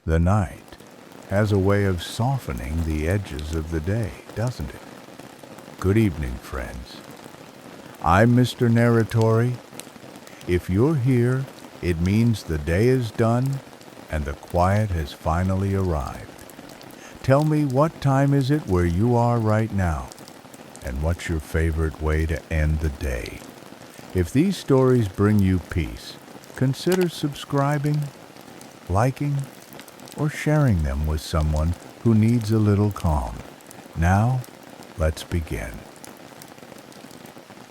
The night has a way of softening the edges of the day, doesn't it? Good evening, friends. I'm Mr. Narratory. If you're here, it means the day is done and the quiet has finally arrived. Tell me, what time is it where you are right now? And what's your favorite way to end the day? If these stories bring you peace, consider subscribing, liking, or sharing them with someone who needs a little calm. Now, let's begin.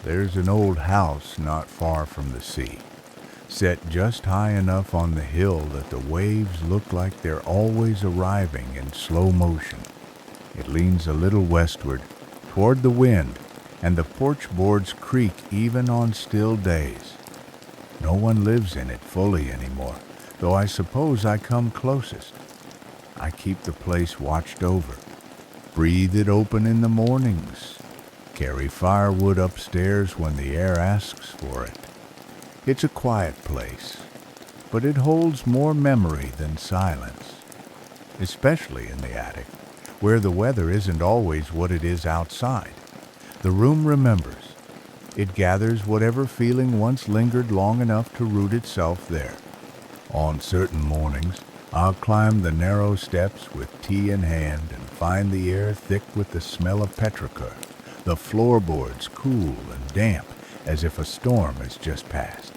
There's an old house not far from the sea, set just high enough on the hill that the waves look like they're always arriving in slow motion. It leans a little westward, toward the wind, and the porch boards creak even on still days. No one lives in it fully anymore, though I suppose I come closest. I keep the place watched over, breathe it open in the mornings, carry firewood upstairs when the air asks for it. It's a quiet place, but it holds more memory than silence, especially in the attic, where the weather isn't always what it is outside. The room remembers. It gathers whatever feeling once lingered long enough to root itself there. On certain mornings, I'll climb the narrow steps with tea in hand and find the air thick with the smell of petrichor, the floorboards cool and damp as if a storm has just passed.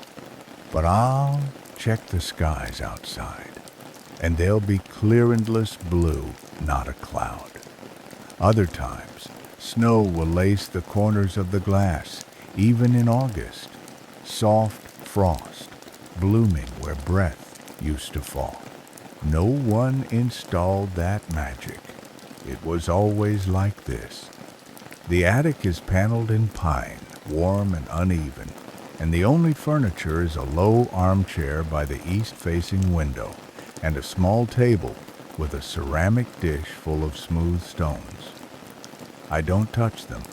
But I'll check the skies outside, and they'll be clear endless blue, not a cloud. Other times, snow will lace the corners of the glass, even in August. Soft frost, blooming where breath used to fall. No one installed that magic. It was always like this. The attic is paneled in pine, warm and uneven, and the only furniture is a low armchair by the east-facing window and a small table with a ceramic dish full of smooth stones. I don't touch them.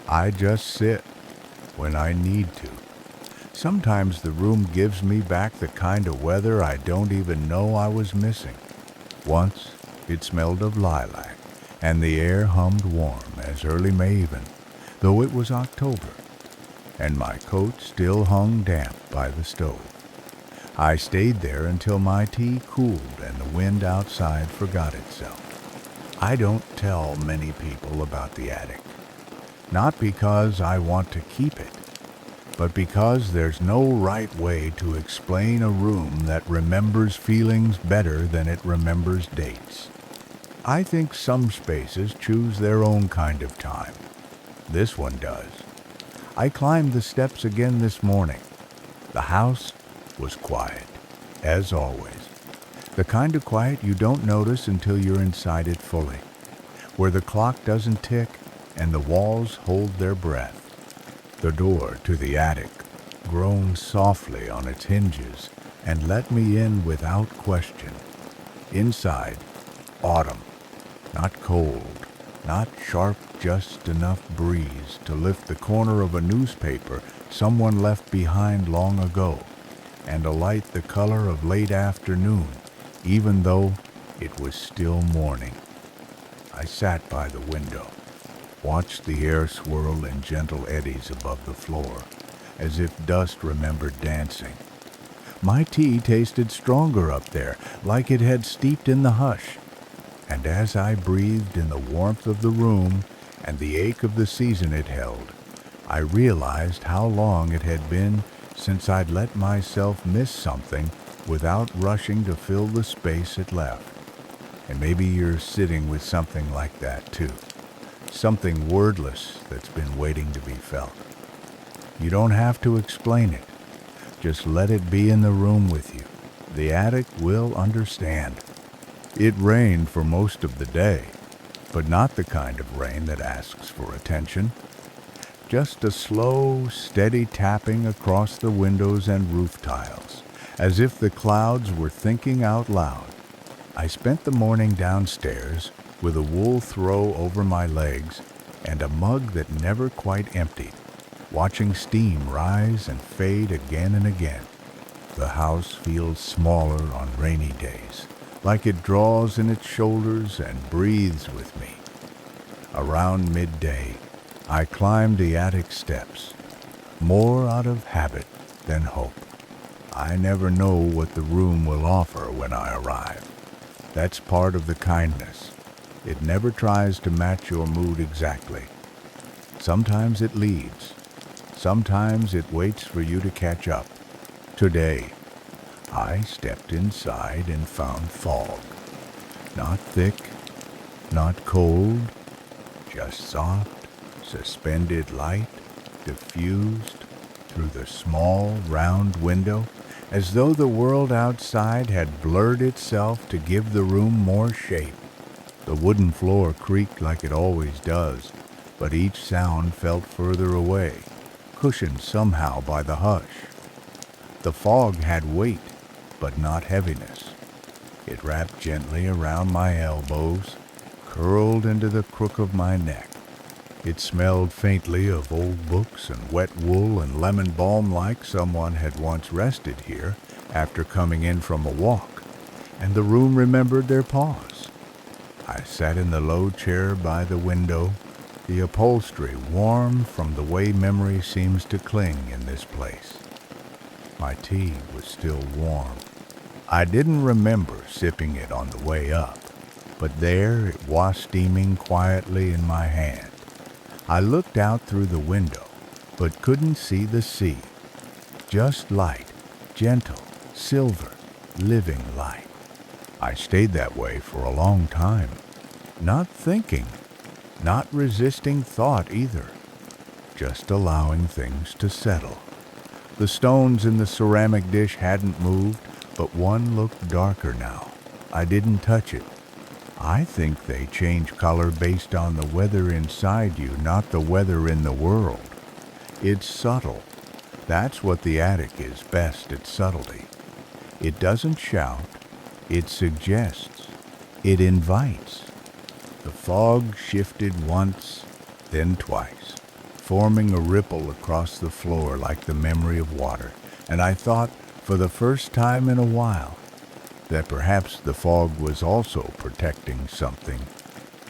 I just sit when I need to. Sometimes the room gives me back the kind of weather I don't even know I was missing. Once, it smelled of lilac, and the air hummed warm as early May even, though it was October, and my coat still hung damp by the stove. I stayed there until my tea cooled and the wind outside forgot itself. I don't tell many people about the attic, not because I want to keep it, but because there's no right way to explain a room that remembers feelings better than it remembers dates. I think some spaces choose their own kind of time. This one does. I climbed the steps again this morning. The house was quiet, as always. The kind of quiet you don't notice until you're inside it fully, where the clock doesn't tick and the walls hold their breath. The door to the attic groaned softly on its hinges and let me in without question. Inside, autumn. Not cold, not sharp, just enough breeze to lift the corner of a newspaper someone left behind long ago, and a light the color of late afternoon, even though it was still morning. I sat by the window, watched the air swirl in gentle eddies above the floor, as if dust remembered dancing. My tea tasted stronger up there, like it had steeped in the hush, and as I breathed in the warmth of the room and the ache of the season it held, I realized how long it had been since I'd let myself miss something without rushing to fill the space it left. And maybe you're sitting with something like that too. Something wordless that's been waiting to be felt. You don't have to explain it. Just let it be in the room with you. The attic will understand. It rained for most of the day, but not the kind of rain that asks for attention. Just a slow, steady tapping across the windows and roof tiles, as if the clouds were thinking out loud. I spent the morning downstairs with a wool throw over my legs and a mug that never quite emptied, watching steam rise and fade again and again. The house feels smaller on rainy days, like it draws in its shoulders and breathes with me. Around midday, I climbed the attic steps, more out of habit than hope. I never know what the room will offer when I arrive. That's part of the kindness. It never tries to match your mood exactly. Sometimes it leads. Sometimes it waits for you to catch up. Today, I stepped inside and found fog. Not thick, not cold, just soft, suspended light diffused through the small, round window, as though the world outside had blurred itself to give the room more shape. The wooden floor creaked like it always does, but each sound felt further away, cushioned somehow by the hush. The fog had weight, but not heaviness. It wrapped gently around my elbows, curled into the crook of my neck. It smelled faintly of old books and wet wool and lemon balm, like someone had once rested here after coming in from a walk, and the room remembered their pause. I sat in the low chair by the window, the upholstery warm from the way memory seems to cling in this place. My tea was still warm. I didn't remember sipping it on the way up, but there it was steaming quietly in my hand. I looked out through the window, but couldn't see the sea. Just light, gentle, silver, living light. I stayed that way for a long time, not thinking, not resisting thought either, just allowing things to settle. The stones in the ceramic dish hadn't moved, but one looked darker now. I didn't touch it. I think they change color based on the weather inside you, not the weather in the world. It's subtle. That's what the attic is best at, subtlety. It doesn't shout. It suggests. It invites. The fog shifted once, then twice, forming a ripple across the floor like the memory of water, and I thought, for the first time in a while, that perhaps the fog was also protecting something,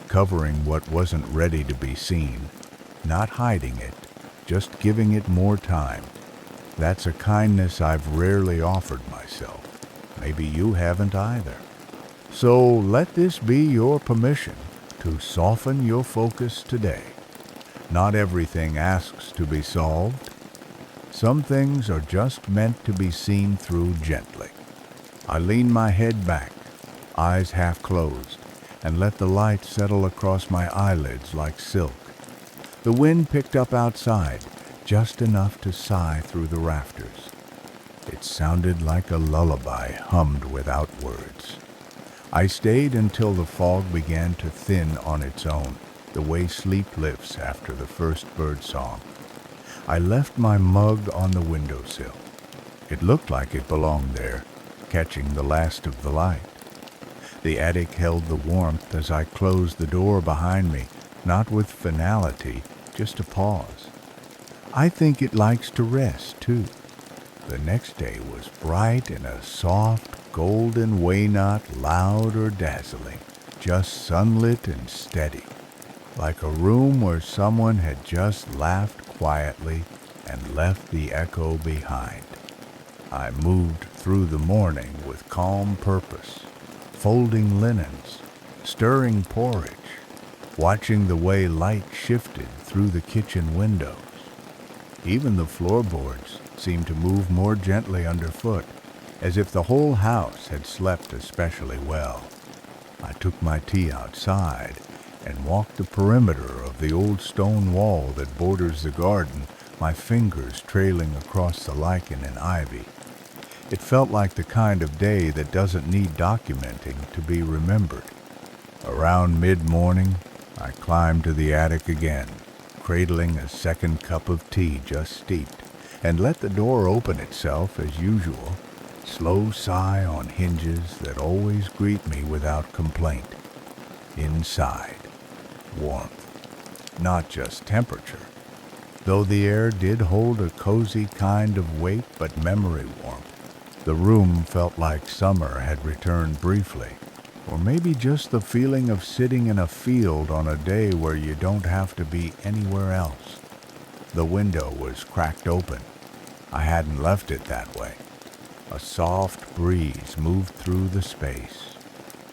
covering what wasn't ready to be seen, not hiding it, just giving it more time. That's a kindness I've rarely offered myself. Maybe you haven't either. So let this be your permission to soften your focus today. Not everything asks to be solved. Some things are just meant to be seen through gently. I leaned my head back, eyes half closed, and let the light settle across my eyelids like silk. The wind picked up outside, just enough to sigh through the rafters. It sounded like a lullaby hummed without words. I stayed until the fog began to thin on its own, the way sleep lifts after the first bird song. I left my mug on the windowsill. It looked like it belonged there, catching the last of the light. The attic held the warmth as I closed the door behind me, not with finality, just a pause. I think it likes to rest, too. The next day was bright in a soft, golden way, not loud or dazzling, just sunlit and steady, like a room where someone had just laughed quietly and left the echo behind. I moved through the morning with calm purpose, folding linens, stirring porridge, watching the way light shifted through the kitchen windows. Even the floorboards seemed to move more gently underfoot, as if the whole house had slept especially well. I took my tea outside and walked the perimeter of the old stone wall that borders the garden, my fingers trailing across the lichen and ivy. It felt like the kind of day that doesn't need documenting to be remembered. Around mid-morning, I climbed to the attic again, cradling a second cup of tea just steeped, and let the door open itself as usual, slow sigh on hinges that always greet me without complaint. Inside, warmth, not just temperature, though the air did hold a cozy kind of weight, but memory warmth. The room felt like summer had returned briefly, Or maybe just the feeling of sitting in a field on a day where you don't have to be anywhere else. The window was cracked open. I hadn't left it that way. A soft breeze moved through the space,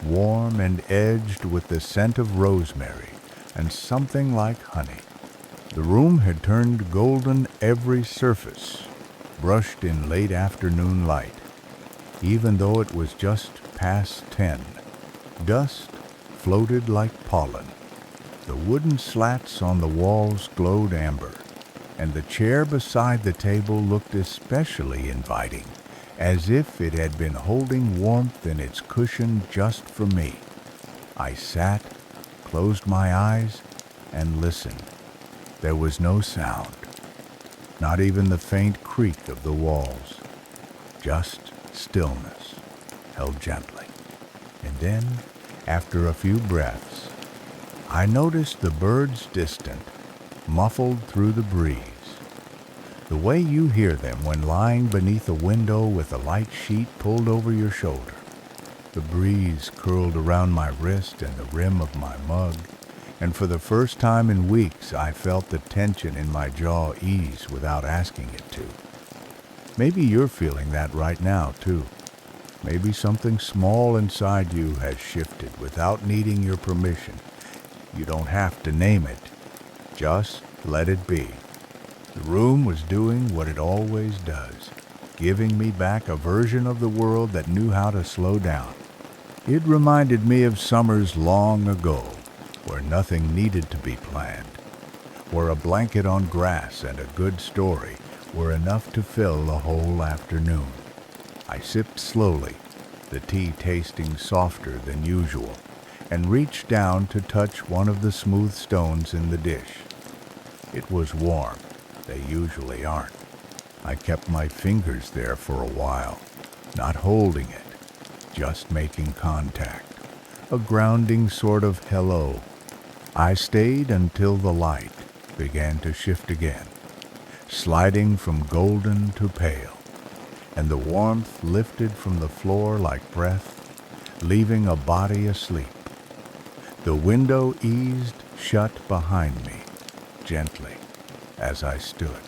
warm and edged with the scent of rosemary and something like honey. The room had turned golden every surface, brushed in late afternoon light. Even though it was just past 10, dust floated like pollen. The wooden slats on the walls glowed amber, and the chair beside the table looked especially inviting, as if it had been holding warmth in its cushion just for me. I sat, closed my eyes, and listened. There was no sound, not even the faint creak of the walls, just stillness, held gently. And then, after a few breaths, I noticed the birds distant, muffled through the breeze. The way you hear them when lying beneath a window with a light sheet pulled over your shoulder. The breeze curled around my wrist and the rim of my mug, and for the first time in weeks I felt the tension in my jaw ease without asking it to. Maybe you're feeling that right now, too. Maybe something small inside you has shifted without needing your permission. You don't have to name it. Just let it be. The room was doing what it always does, giving me back a version of the world that knew how to slow down. It reminded me of summers long ago, where nothing needed to be planned, where a blanket on grass and a good story were enough to fill a whole afternoon. I sipped slowly, the tea tasting softer than usual, and reached down to touch one of the smooth stones in the dish. It was warm. They usually aren't. I kept my fingers there for a while, not holding it, just making contact, a grounding sort of hello. I stayed until the light began to shift again, sliding from golden to pale, and the warmth lifted from the floor like breath, leaving a body asleep. The window eased shut behind me, gently, as I stood.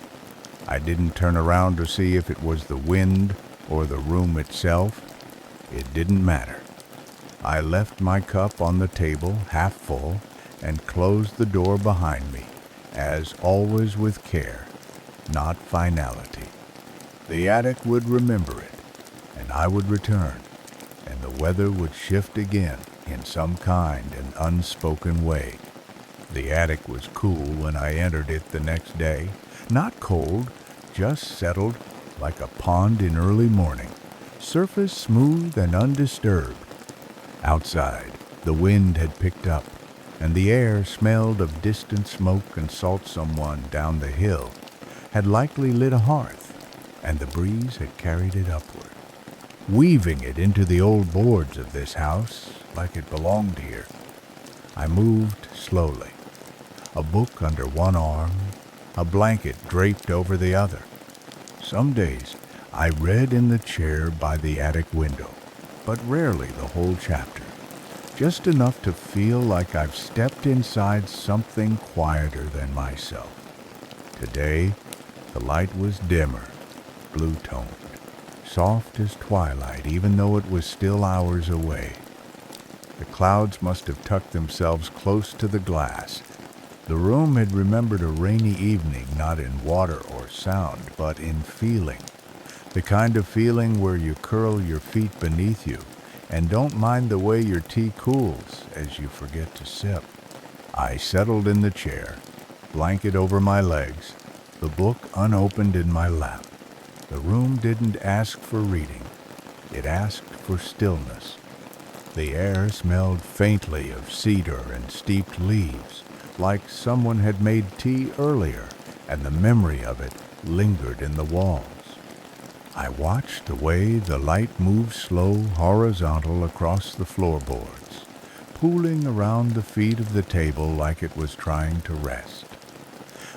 I didn't turn around to see if it was the wind or the room itself. It didn't matter. I left my cup on the table, half full, and closed the door behind me, as always with care, not finality. The attic would remember it, and I would return, and the weather would shift again in some kind and unspoken way. The attic was cool when I entered it the next day, not cold, just settled like a pond in early morning, surface smooth and undisturbed. Outside, the wind had picked up, and the air smelled of distant smoke, and someone down the hill had likely lit a hearth, and the breeze had carried it upward, weaving it into the old boards of this house like it belonged here. I moved slowly, a book under one arm, a blanket draped over the other. Some days I read in the chair by the attic window, but rarely the whole chapter, just enough to feel like I've stepped inside something quieter than myself. Today, the light was dimmer, blue-toned, soft as twilight, even though it was still hours away. The clouds must have tucked themselves close to the glass. The room had remembered a rainy evening, not in water or sound, but in feeling. The kind of feeling where you curl your feet beneath you and don't mind the way your tea cools as you forget to sip. I settled in the chair, blanket over my legs, the book unopened in my lap. The room didn't ask for reading. It asked for stillness. The air smelled faintly of cedar and steeped leaves, like someone had made tea earlier, and the memory of it lingered in the walls. I watched the way the light moved slow horizontal across the floorboards, pooling around the feet of the table like it was trying to rest.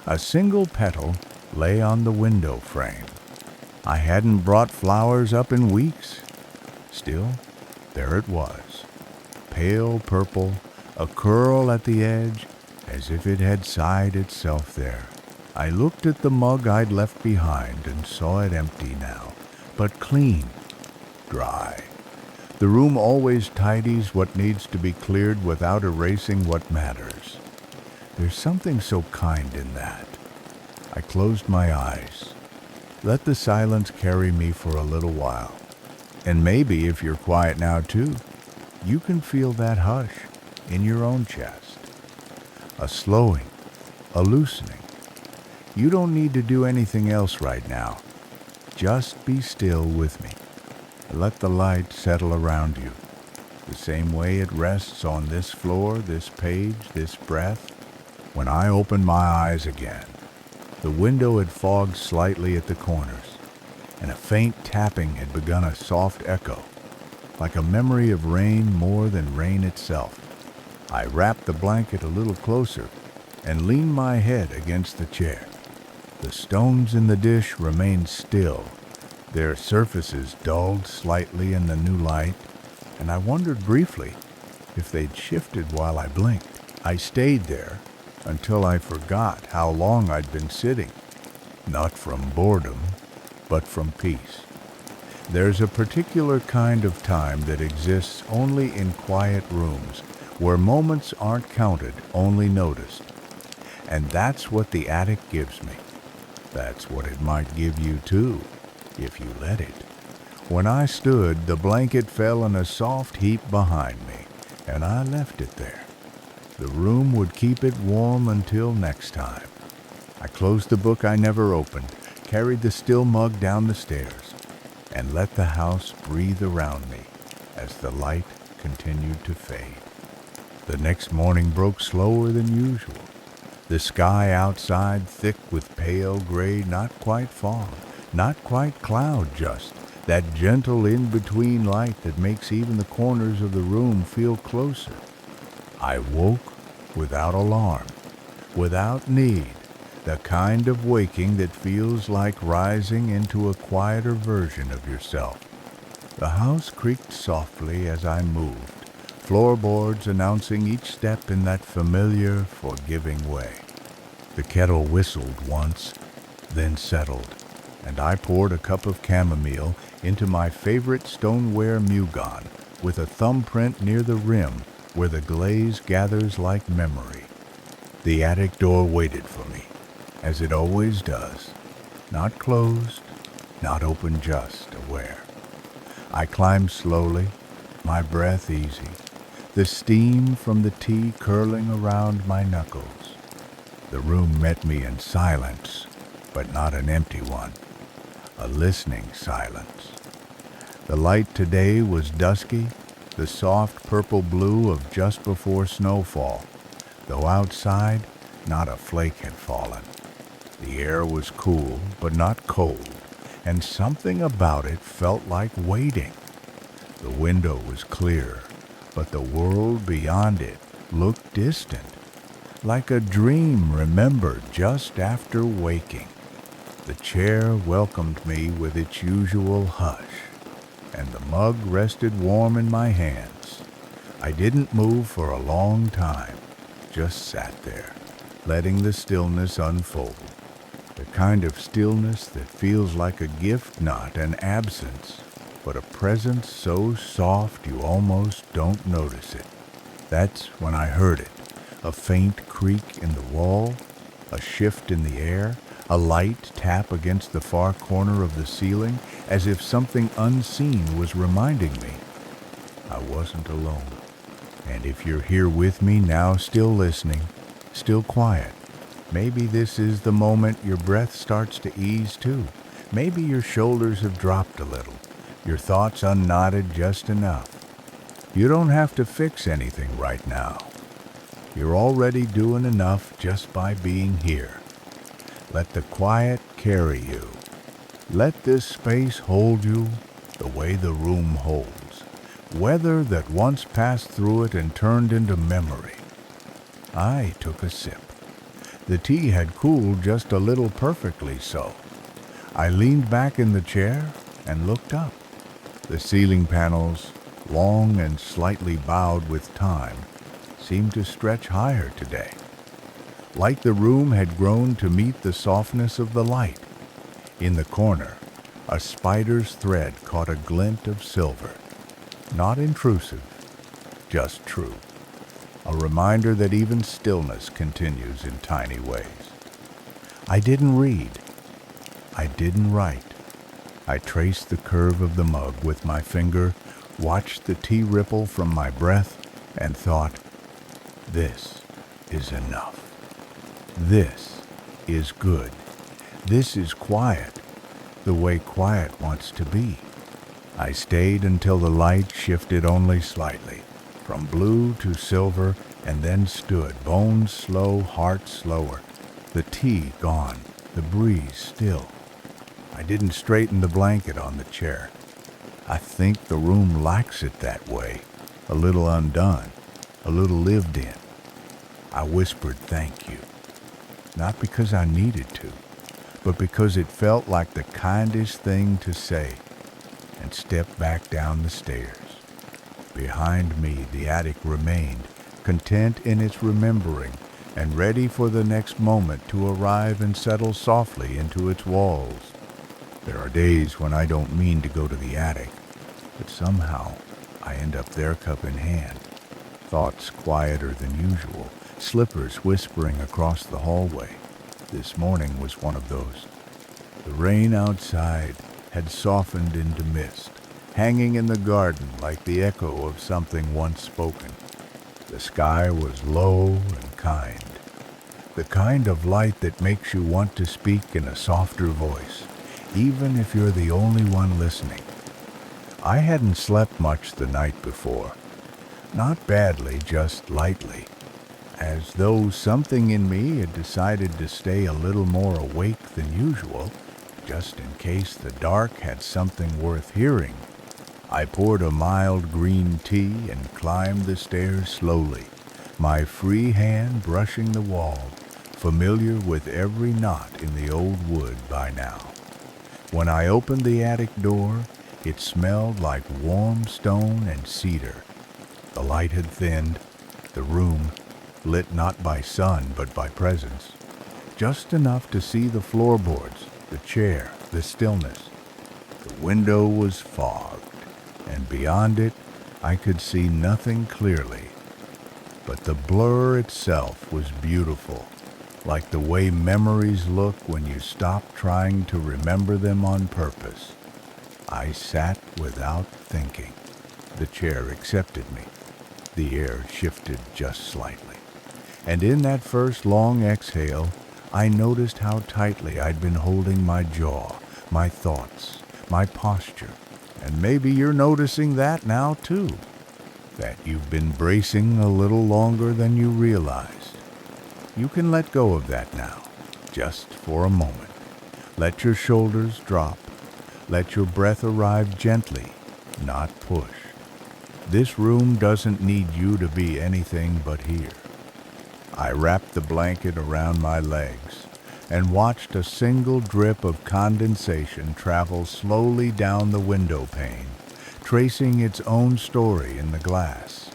A single petal lay on the window frame. I hadn't brought flowers up in weeks. Still, there it was, pale purple, a curl at the edge, as if it had sighed itself there. I looked at the mug I'd left behind and saw it empty now, but clean, dry. The room always tidies what needs to be cleared without erasing what matters. There's something so kind in that. I closed my eyes. Let the silence carry me for a little while. And maybe if you're quiet now too, you can feel that hush in your own chest. A slowing, a loosening. You don't need to do anything else right now. Just be still with me. Let the light settle around you, the same way it rests on this floor, this page, this breath. When I opened my eyes again, the window had fogged slightly at the corners, and a faint tapping had begun a soft echo, like a memory of rain more than rain itself. I wrapped the blanket a little closer and leaned my head against the chair. The stones in the dish remained still, their surfaces dulled slightly in the new light, and I wondered briefly if they'd shifted while I blinked. I stayed there until I forgot how long I'd been sitting, not from boredom, but from peace. There's a particular kind of time that exists only in quiet rooms, where moments aren't counted, only noticed. And that's what the attic gives me. That's what it might give you too, if you let it. When I stood, the blanket fell in a soft heap behind me, and I left it there. The room would keep it warm until next time. I closed the book I never opened, carried the still mug down the stairs, and let the house breathe around me as the light continued to fade. The next morning broke slower than usual. The sky outside thick with pale gray, not quite fog, not quite cloud, just that gentle in-between light that makes even the corners of the room feel closer. I woke without alarm, without need, the kind of waking that feels like rising into a quieter version of yourself. The house creaked softly as I moved, floorboards announcing each step in that familiar, forgiving way. The kettle whistled once, then settled, and I poured a cup of chamomile into my favorite stoneware mugon with a thumbprint near the rim where the glaze gathers like memory. The attic door waited for me, as it always does, not closed, not open, just aware. I climbed slowly, my breath easy, the steam from the tea curling around my knuckles. The room met me in silence, but not an empty one, a listening silence. The light today was dusky, the soft purple blue of just before snowfall, though outside not a flake had fallen. The air was cool, but not cold, and something about it felt like waiting. The window was clear, but the world beyond it looked distant, like a dream remembered just after waking. The chair welcomed me with its usual hush, and the mug rested warm in my hands. I didn't move for a long time, just sat there, letting the stillness unfold. The kind of stillness that feels like a gift, not an absence, but a presence so soft you almost don't notice it. That's when I heard it, a faint creak in the wall, a shift in the air, a light tap against the far corner of the ceiling, as if something unseen was reminding me I wasn't alone. And if you're here with me now, still listening, still quiet, maybe this is the moment your breath starts to ease too. Maybe your shoulders have dropped a little, your thoughts unknotted just enough. You don't have to fix anything right now. You're already doing enough just by being here. Let the quiet carry you. Let this space hold you the way the room holds. Weather that once passed through it and turned into memory. I took a sip. The tea had cooled just a little, perfectly so. I leaned back in the chair and looked up. The ceiling panels long and slightly bowed with time, seemed to stretch higher today, like the room had grown to meet the softness of the light. In the corner, a spider's thread caught a glint of silver, not intrusive, just true. A reminder that even stillness continues in tiny ways. I didn't read. I didn't write. I traced the curve of the mug with my finger, watched the tea ripple from my breath, and thought, this is enough. This is good. This is quiet, the way quiet wants to be. I stayed until the light shifted only slightly, from blue to silver, and then stood, bones slow, heart slower, the tea gone, the breeze still. I didn't straighten the blanket on the chair. I think the room lacks it that way, a little undone, a little lived in. I whispered thank you, not because I needed to, but because it felt like the kindest thing to say, and stepped back down the stairs. Behind me, the attic remained, content in its remembering, and ready for the next moment to arrive and settle softly into its walls. There are days when I don't mean to go to the attic, but somehow I end up there cup in hand, thoughts quieter than usual, slippers whispering across the hallway. This morning was one of those. The rain outside had softened into mist, hanging in the garden like the echo of something once spoken. The sky was low and kind, the kind of light that makes you want to speak in a softer voice, even if you're the only one listening. I hadn't slept much the night before. Not badly, just lightly, as though something in me had decided to stay a little more awake than usual, just in case the dark had something worth hearing. I poured a mild green tea and climbed the stairs slowly, my free hand brushing the wall, familiar with every knot in the old wood by now. When I opened the attic door, it smelled like warm stone and cedar. The light had thinned, the room, lit not by sun but by presence, just enough to see the floorboards, the chair, the stillness. The window was fogged, and beyond it I could see nothing clearly. But the blur itself was beautiful, like the way memories look when you stop trying to remember them on purpose. I sat without thinking. The chair accepted me. The air shifted just slightly. And in that first long exhale, I noticed how tightly I'd been holding my jaw, my thoughts, my posture. And maybe you're noticing that now too, that you've been bracing a little longer than you realized. You can let go of that now, just for a moment. Let your shoulders drop. Let your breath arrive gently, not push. This room doesn't need you to be anything but here. I wrapped the blanket around my legs and watched a single drip of condensation travel slowly down the window pane, tracing its own story in the glass.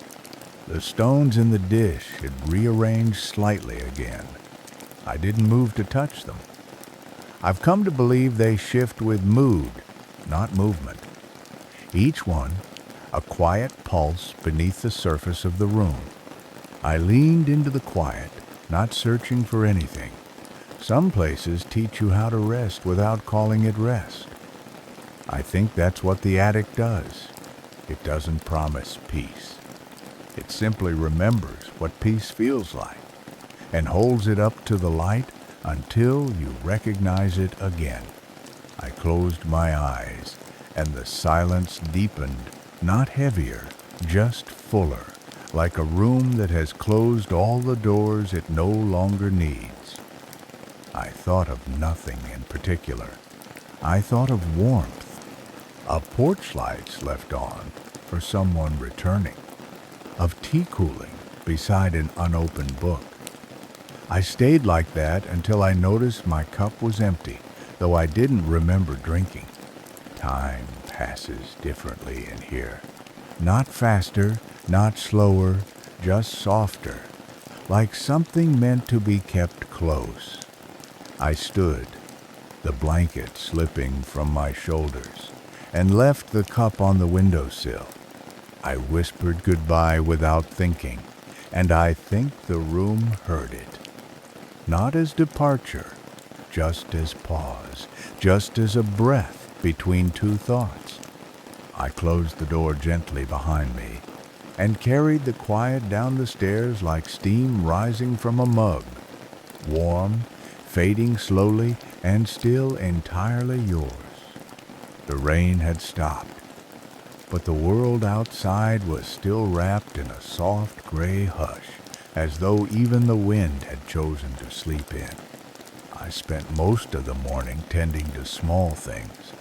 The stones in the dish had rearranged slightly again. I didn't move to touch them. I've come to believe they shift with mood, not movement. Each one, a quiet pulse beneath the surface of the room. I leaned into the quiet, not searching for anything. Some places teach you how to rest without calling it rest. I think that's what the attic does. It doesn't promise peace. It simply remembers what peace feels like and holds it up to the light until you recognize it again. I closed my eyes, and the silence deepened, not heavier, just fuller, like a room that has closed all the doors it no longer needs. I thought of nothing in particular. I thought of warmth, of porch lights left on for someone returning, of tea cooling beside an unopened book. I stayed like that until I noticed my cup was empty, though I didn't remember drinking. Time passes differently in here. Not faster, not slower, just softer, like something meant to be kept close. I stood, the blanket slipping from my shoulders, and left the cup on the windowsill. I whispered goodbye without thinking, and I think the room heard it. Not as departure, just as pause, just as a breath between two thoughts. I closed the door gently behind me and carried the quiet down the stairs like steam rising from a mug, warm, fading slowly, and still entirely yours. The rain had stopped, but the world outside was still wrapped in a soft gray hush, as though even the wind had chosen to sleep in. I spent most of the morning tending to small things,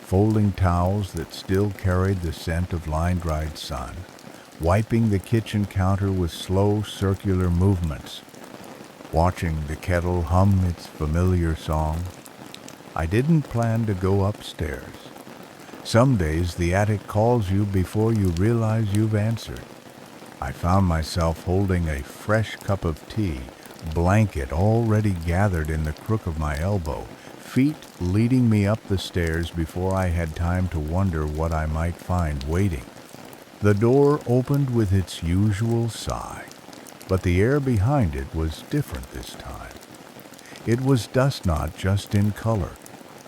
folding towels that still carried the scent of line-dried sun, wiping the kitchen counter with slow circular movements, watching the kettle hum its familiar song. I didn't plan to go upstairs. Some days the attic calls you before you realize you've answered. I found myself holding a fresh cup of tea, blanket already gathered in the crook of my elbow, feet leading me up the stairs before I had time to wonder what I might find waiting. The door opened with its usual sigh, but the air behind it was different this time. It was dust not just in color,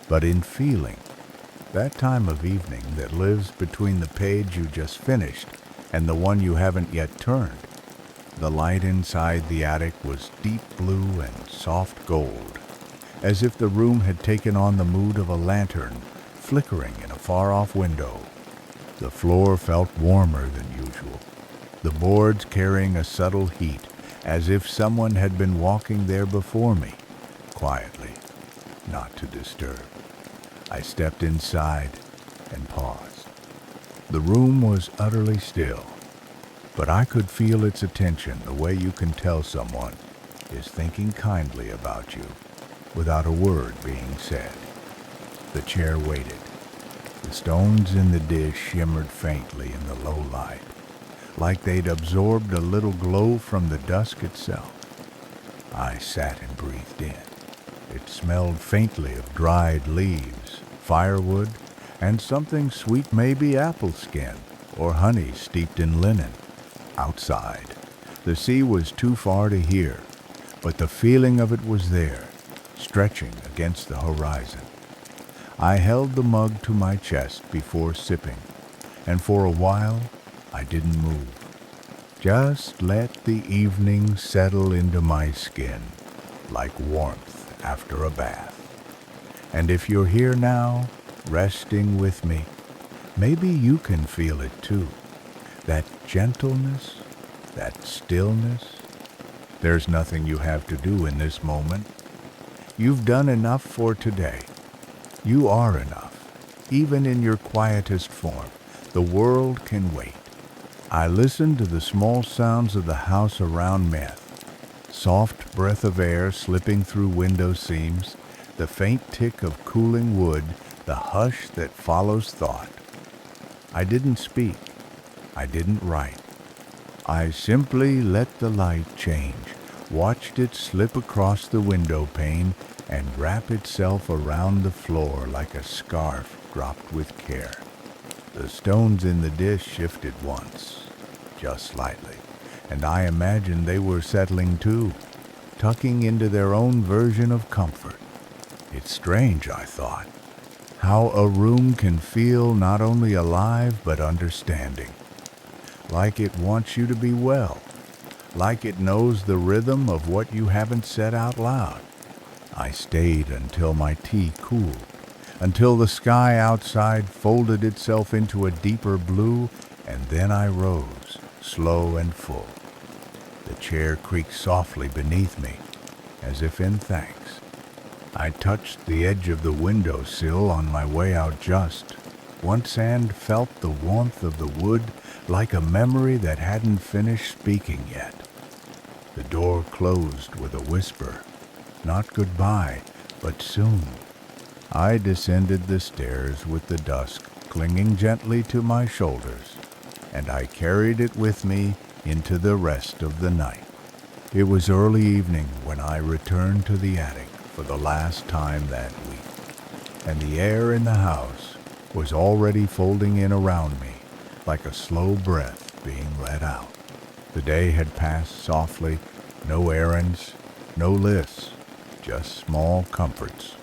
but in feeling. That time of evening that lives between the page you just finished and the one you haven't yet turned. The light inside the attic was deep blue and soft gold, as if the room had taken on the mood of a lantern flickering in a far-off window. The floor felt warmer than usual, the boards carrying a subtle heat, as if someone had been walking there before me, quietly, not to disturb. I stepped inside and paused. The room was utterly still, but I could feel its attention the way you can tell someone is thinking kindly about you without a word being said. The chair waited. The stones in the dish shimmered faintly in the low light, like they'd absorbed a little glow from the dusk itself. I sat and breathed in. It smelled faintly of dried leaves, firewood, and something sweet, maybe apple skin or honey steeped in linen. Outside, the sea was too far to hear, but the feeling of it was there, stretching against the horizon. I held the mug to my chest before sipping, and for a while I didn't move. Just let the evening settle into my skin like warmth after a bath. And if you're here now, resting with me, maybe you can feel it too. That gentleness, that stillness. There's nothing you have to do in this moment. You've done enough for today. You are enough, even in your quietest form. The world can wait. I listened to the small sounds of the house around me. Soft breath of air slipping through window seams, the faint tick of cooling wood, the hush that follows thought. I didn't speak. I didn't write. I simply let the light change, watched it slip across the window pane and wrap itself around the floor like a scarf dropped with care. The stones in the dish shifted once, just slightly, and I imagined they were settling too, tucking into their own version of comfort. It's strange, I thought, how a room can feel not only alive but understanding, like it wants you to be well, like it knows the rhythm of what you haven't said out loud. I stayed until my tea cooled, until the sky outside folded itself into a deeper blue, and then I rose, slow and full. The chair creaked softly beneath me, as if in thanks. I touched the edge of the windowsill on my way out just, once, and felt the warmth of the wood like a memory that hadn't finished speaking yet. The door closed with a whisper, not goodbye, but soon. I descended the stairs with the dusk clinging gently to my shoulders. and I carried it with me into the rest of the night. It was early evening when I returned to the attic for the last time that week, and the air in the house was already folding in around me like a slow breath being let out. The day had passed softly, no errands, no lists, just small comforts.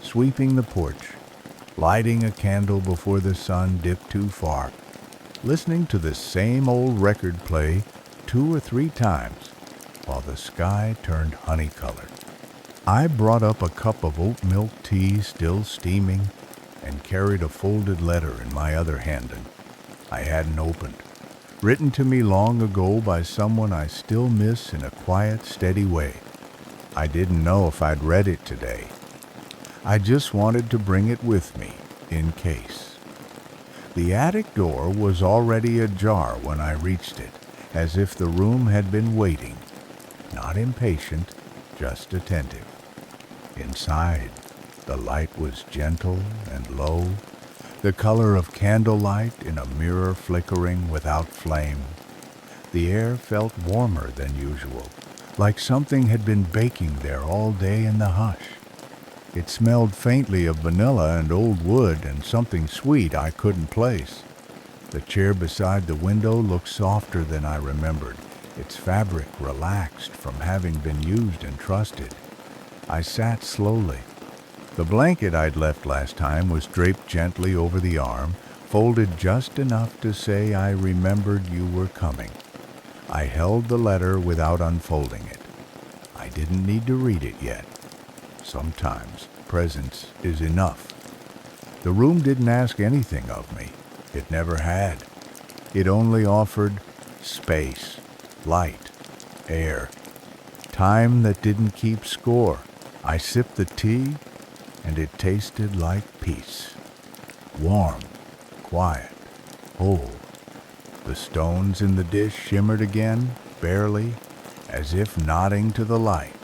Sweeping the porch, lighting a candle before the sun dipped too far, listening to the same old record play 2 or 3 times while the sky turned honey-colored. I brought up a cup of oat milk tea still steaming and carried a folded letter in my other hand I hadn't opened, written to me long ago by someone I still miss in a quiet, steady way. I didn't know if I'd read it today. I just wanted to bring it with me, in case. The attic door was already ajar when I reached it, as if the room had been waiting, not impatient, just attentive. Inside, the light was gentle and low, the color of candlelight in a mirror flickering without flame. The air felt warmer than usual, like something had been baking there all day in the hush. It smelled faintly of vanilla and old wood and something sweet I couldn't place. The chair beside the window looked softer than I remembered, its fabric relaxed from having been used and trusted. I sat slowly. The blanket I'd left last time was draped gently over the arm, folded just enough to say I remembered you were coming. I held the letter without unfolding it. I didn't need to read it yet. Sometimes presence is enough. The room didn't ask anything of me. It never had. It only offered space, light, air, time that didn't keep score. I sipped the tea, and it tasted like peace. Warm, quiet, whole. The stones in the dish shimmered again, barely, as if nodding to the light.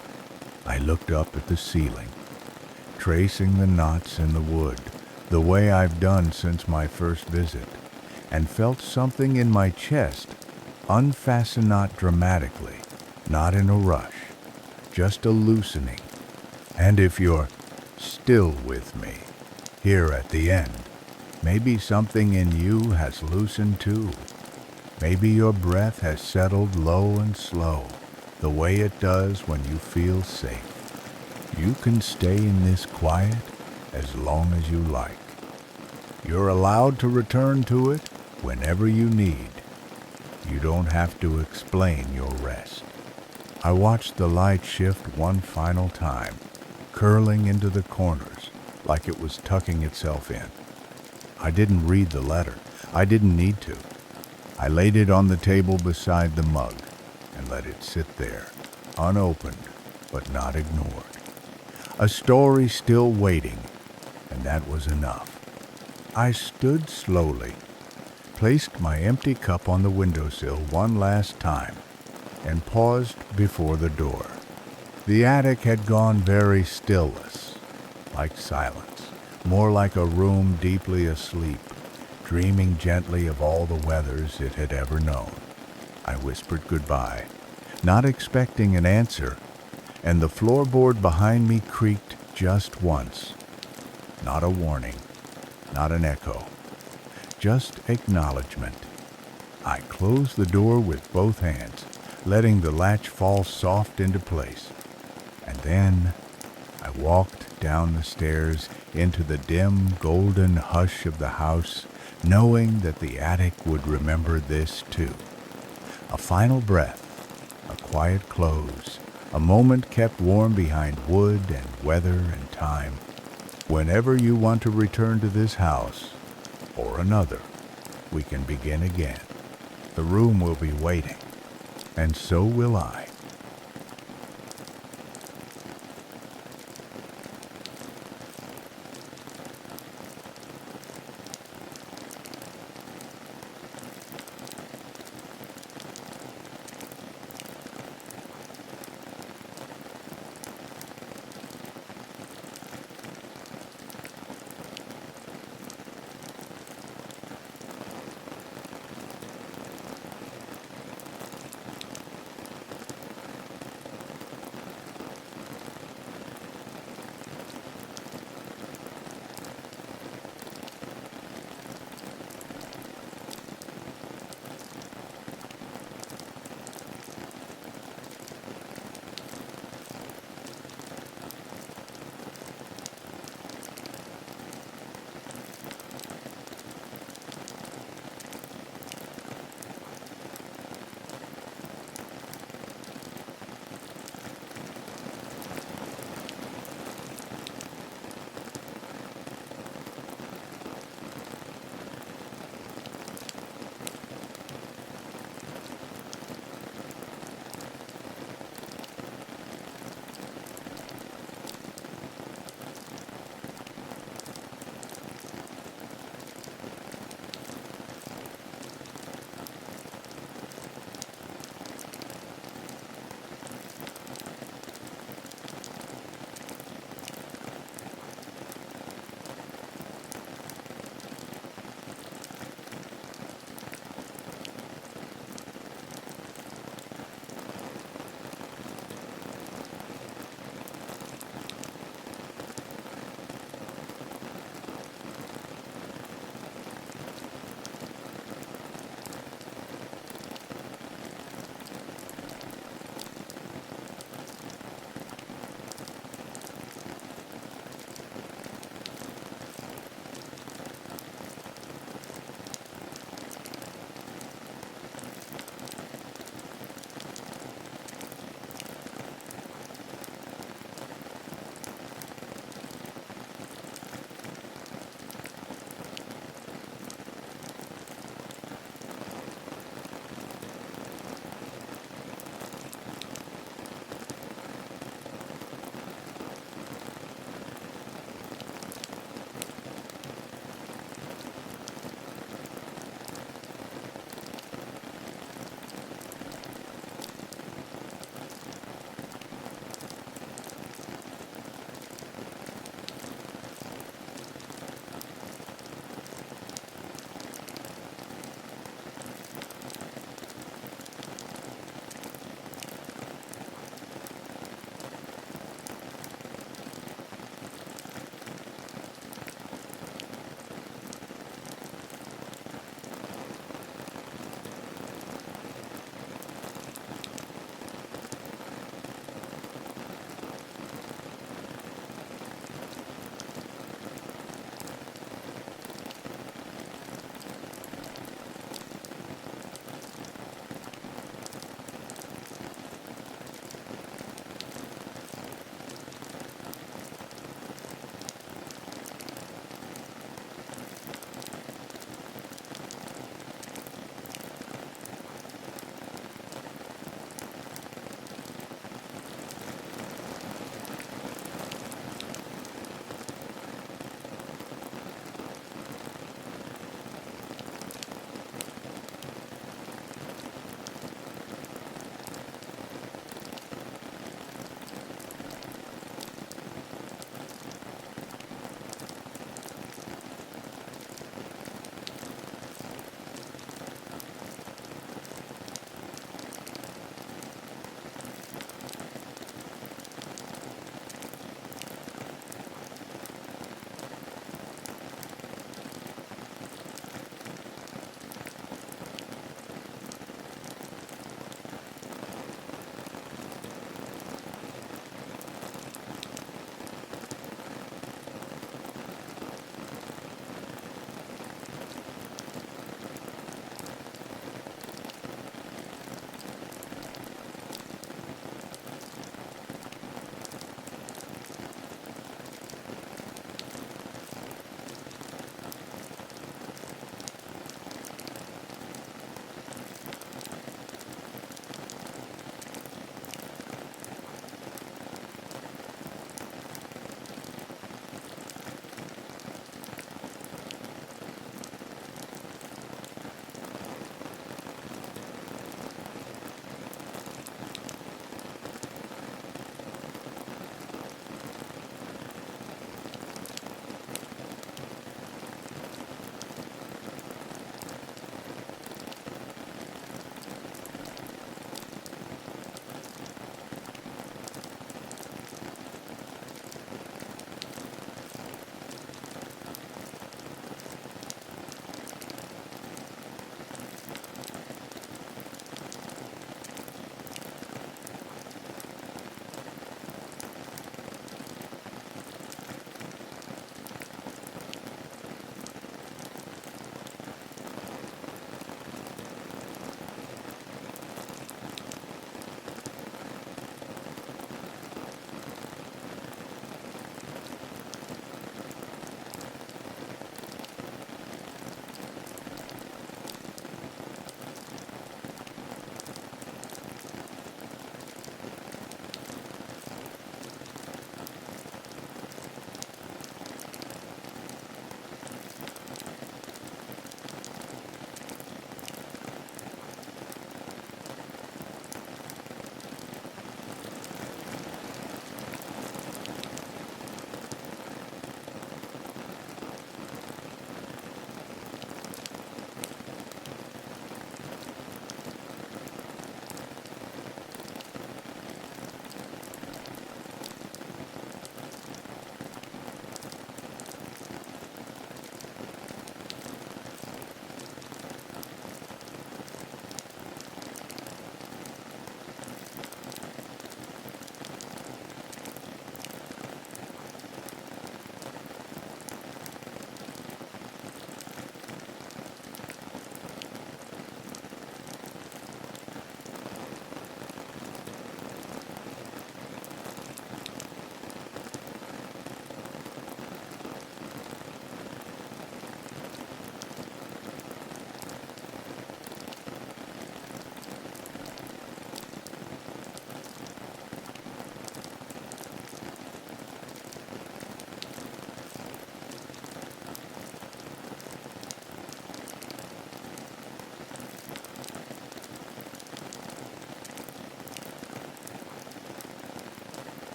I looked up at the ceiling, tracing the knots in the wood, the way I've done since my first visit, and felt something in my chest unfasten not dramatically, not in a rush, just a loosening. And if you're still with me, here at the end, maybe something in you has loosened too. Maybe your breath has settled low and slow, the way it does when you feel safe. You can stay in this quiet as long as you like. You're allowed to return to it whenever you need. You don't have to explain your rest. I watched the light shift one final time, curling into the corners like it was tucking itself in. I didn't read the letter. I didn't need to. I laid it on the table beside the mug and let it sit there, unopened but not ignored. A story still waiting, and that was enough. I stood slowly, placed my empty cup on the windowsill one last time, and paused before the door. The attic had gone very stillless, like silence, more like a room deeply asleep, dreaming gently of all the weathers it had ever known. I whispered goodbye, not expecting an answer, and the floorboard behind me creaked just once. Not a warning, not an echo, just acknowledgement. I closed the door with both hands, letting the latch fall soft into place. And then I walked down the stairs into the dim, golden hush of the house, knowing that the attic would remember this too. A final breath, a quiet close, a moment kept warm behind wood and weather and time. Whenever you want to return to this house, or another, we can begin again. The room will be waiting, and so will I.